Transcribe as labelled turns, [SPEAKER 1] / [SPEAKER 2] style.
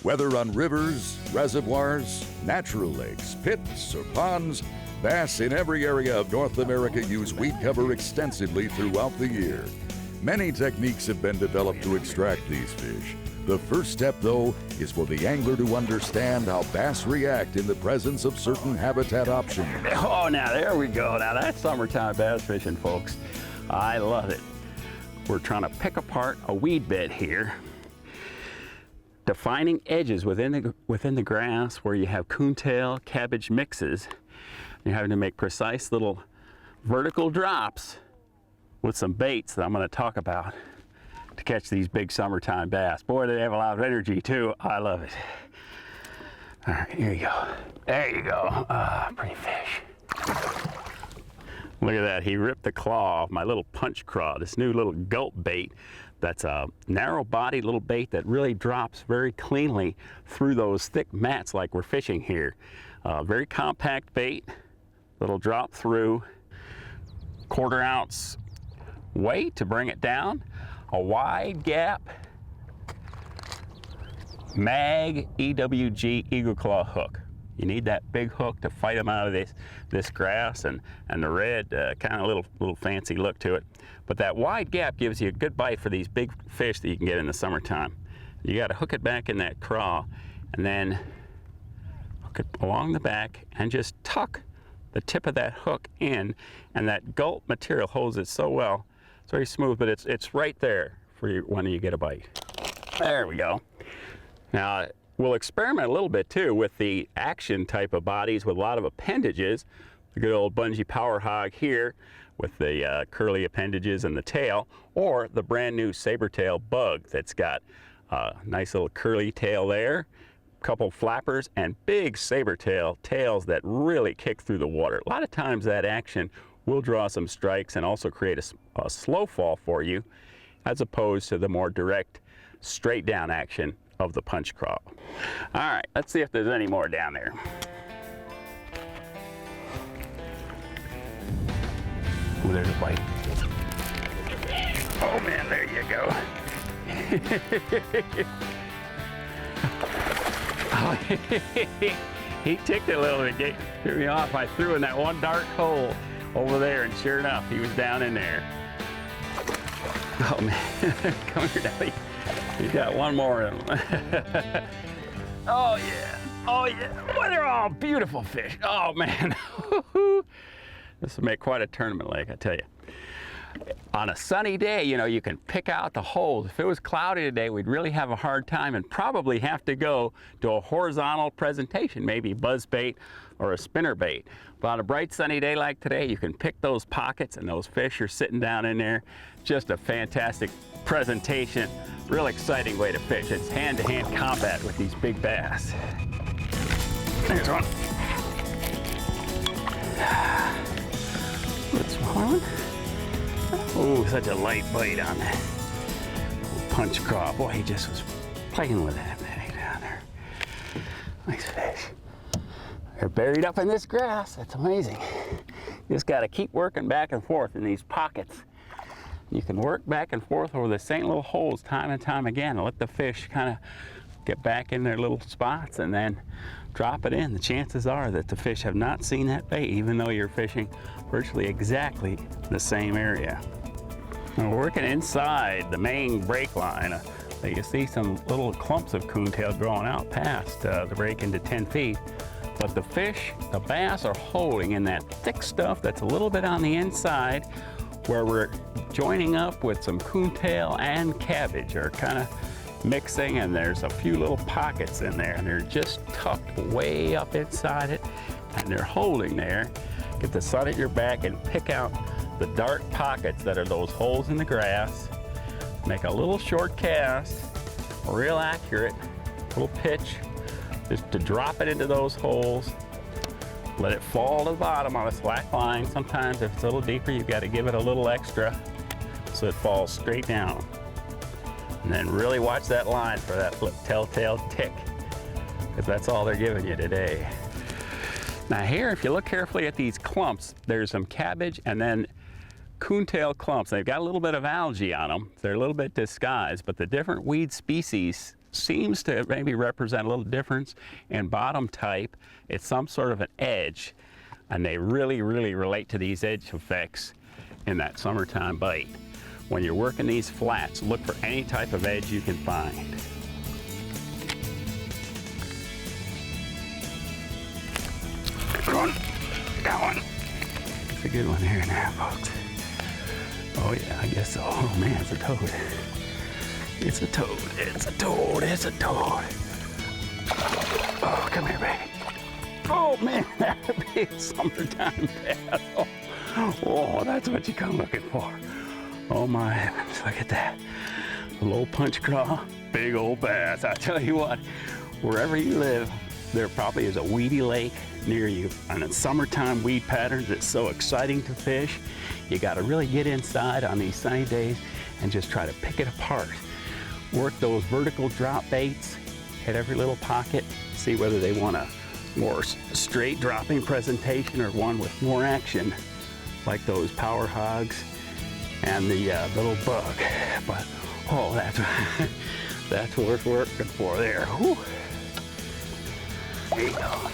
[SPEAKER 1] Whether on rivers, reservoirs, natural lakes, pits, or ponds, bass in every area of North America use weed cover extensively throughout the year. Many techniques have been developed to extract these fish. The first step, though, is for the angler to understand how bass react in the presence of certain habitat options.
[SPEAKER 2] Oh, now there we go. Now that's summertime bass fishing, folks. I love it. We're trying to pick apart a weed bed here, defining edges within the grass where you have coontail, cabbage mixes. You're having to make precise little vertical drops with some baits that I'm going to talk about to catch these big summertime bass. Boy, they have a lot of energy too. I love it. All right, here you go. There you go. Pretty fish. Look at that. He ripped the claw off my little punch craw, this new little gulp bait. That's a narrow-bodied little bait that really drops very cleanly through those thick mats like we're fishing here. Very compact bait, little drop through, 1/4 ounce weight to bring it down, a wide gap mag EWG Eagle Claw hook. You need that big hook to fight them out of this grass, and the red kind of little fancy look to it. But that wide gap gives you a good bite for these big fish that you can get in the summertime. You got to hook it back in that craw and then hook it along the back and just tuck the tip of that hook in, and that gulp material holds it so well. It's very smooth, but it's right there for you when you get a bite. There we go. Now, we'll experiment a little bit too with the action type of bodies with a lot of appendages. The good old bungee power hog here with the curly appendages and the tail, or the brand new saber-tail bug that's got a nice little curly tail there, couple flappers, and big saber-tail tails that really kick through the water. A lot of times that action will draw some strikes and also create a slow fall for you, as opposed to the more direct, straight down action of the punch craw. All right, let's see if there's any more down there. Oh, there's a bite. Oh man, there you go. Oh, he ticked it a little bit, threw me off. I threw in that one dark hole over there, and sure enough, he was down in there. Oh man, come here, Daddy. He's got one more in him. Oh yeah, oh yeah. Well, they're all beautiful fish. Oh man. This will make quite a tournament lake, I tell you. On a sunny day, you know, you can pick out the holes. If it was cloudy today, we'd really have a hard time and probably have to go to a horizontal presentation, maybe buzz bait or a spinner bait. But on a bright sunny day like today, you can pick those pockets and those fish are sitting down in there. Just a fantastic presentation. Real exciting way to fish. It's hand-to-hand combat with these big bass. There's one. What's one? Oh, such a light bite on that punch craw. Boy, he just was playing with that thing down there. Nice fish. They're buried up in this grass. That's amazing. You just got to keep working back and forth in these pockets. You can work back and forth over the same little holes time and time again and let the fish kind of get back in their little spots and then drop it in. The chances are that the fish have not seen that bait, even though you're fishing virtually exactly the same area. Now we're working inside the main break line. You can see some little clumps of coontail growing out past the break into 10 feet. But the fish, the bass, are holding in that thick stuff that's a little bit on the inside, where we're joining up with some coontail and cabbage are kind of mixing, and there's a few little pockets in there, and they're just tucked way up inside it, and they're holding there. Get the sun at your back and pick out the dark pockets that are those holes in the grass. Make a little short cast, real accurate, little pitch, just to drop it into those holes. Let it fall to the bottom on a slack line. Sometimes if it's a little deeper, you've got to give it a little extra so it falls straight down. And then really watch that line for that telltale tick, because that's all they're giving you today. Now here, if you look carefully at these clumps, there's some cabbage and then coontail clumps. They've got a little bit of algae on them. They're a little bit disguised, but the different weed species seems to maybe represent a little difference. And bottom type, it's some sort of an edge, and they really relate to these edge effects in that summertime bite. When you're working these flats, look for any type of edge you can find. Got one. It's a good one here now, folks. Oh yeah, I guess so. Oh man, it's a toad. It's a toad. It's a toad. It's a toad. Oh, come here, baby. Oh man, that's a big summertime bass. Oh, that's what you come looking for. Oh my heavens, look at that. A low punch craw, big old bass. I tell you what, wherever you live, there probably is a weedy lake near you. And in summertime weed patterns, it's so exciting to fish. You gotta really get inside on these sunny days and just try to pick it apart. Work those vertical drop baits, hit every little pocket, see whether they want a more straight dropping presentation or one with more action, like those power hogs and the little bug. But oh, that's worth working for there. Whew. There you go.